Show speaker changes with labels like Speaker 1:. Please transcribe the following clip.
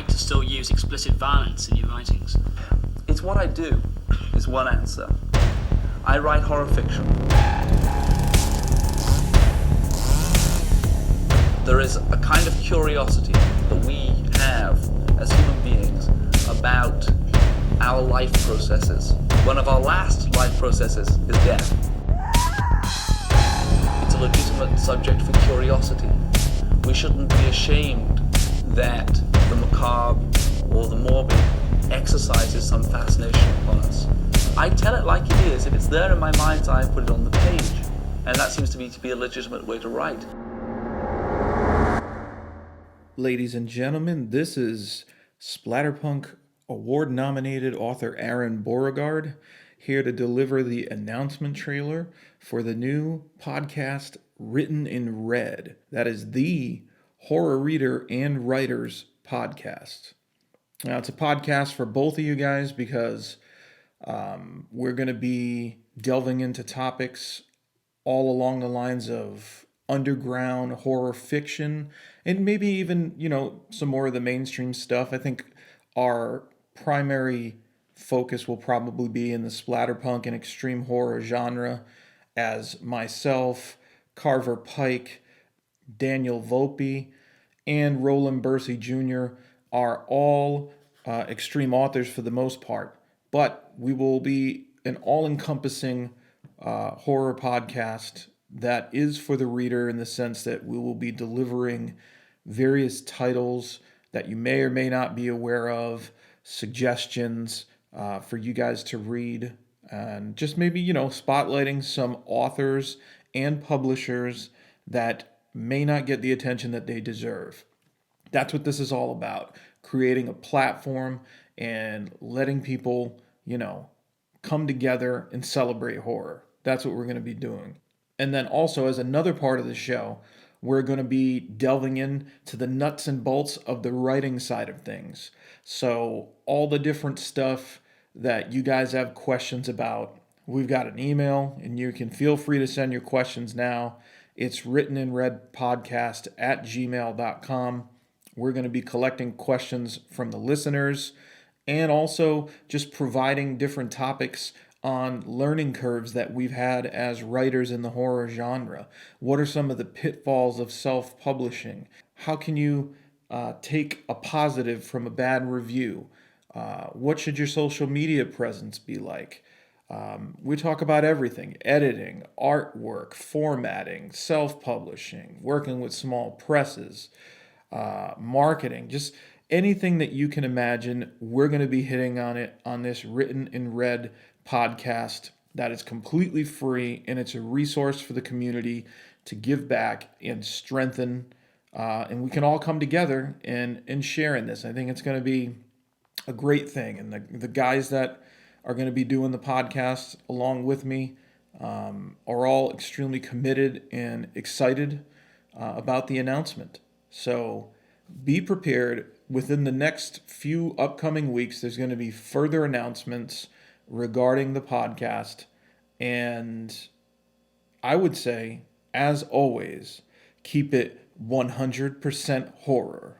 Speaker 1: right to still use explicit violence in your writings?
Speaker 2: It's what I do, is one answer. I write horror fiction. There is a kind of curiosity that we have as human beings about our life processes. One of our last life processes is death. It's a legitimate subject for curiosity. We shouldn't be ashamed that the macabre or the morbid exercises some fascination upon us. I tell it like it is. If it's there in my mind's eye, I put it on the page. And that seems to me to be a legitimate way to write.
Speaker 3: Ladies and gentlemen, this is Splatterpunk award-nominated author Aron Beauregard, here to deliver the announcement trailer for the new podcast Written in Red. That is the horror reader and writers podcast. Now, it's a podcast for both of you guys because we're going to be delving into topics all along the lines of underground horror fiction and maybe even, some more of the mainstream stuff. I think our primary focus will probably be in the splatterpunk and extreme horror genre, as myself, Carver Pike, Daniel Volpe, and Rowland Bercy Jr. are all extreme authors for the most part. But we will be an all-encompassing horror podcast that is for the reader, in the sense that we will be delivering various titles that you may or may not be aware of, suggestions for you guys to read, and just maybe, spotlighting some authors and publishers that may not get the attention that they deserve. That's what this is all about, creating a platform and letting people, come together and celebrate horror. That's what we're going to be doing. And then also, as another part of the show, we're going to be delving into the nuts and bolts of the writing side of things. So all the different stuff that you guys have questions about, we've got an email, and you can feel free to send your questions now. It's writteninredpodcast@gmail.com. We're going to be collecting questions from the listeners and also just providing different topics on learning curves that we've had as writers in the horror genre. What are some of the pitfalls of self-publishing? How can you take a positive from a bad review? What should your social media presence be like? We talk about everything: editing, artwork, formatting, self-publishing, working with small presses, marketing, just anything that you can imagine. We're going to be hitting on it on this Written in Red podcast that is completely free, and it's a resource for the community to give back and strengthen, and we can all come together and share in this. I think it's going to be a great thing, and the guys that are going to be doing the podcast along with me are all extremely committed and excited about the announcement. So be prepared. Within the next few upcoming weeks, there's going to be further announcements regarding the podcast. And I would say, as always, keep it 100% horror.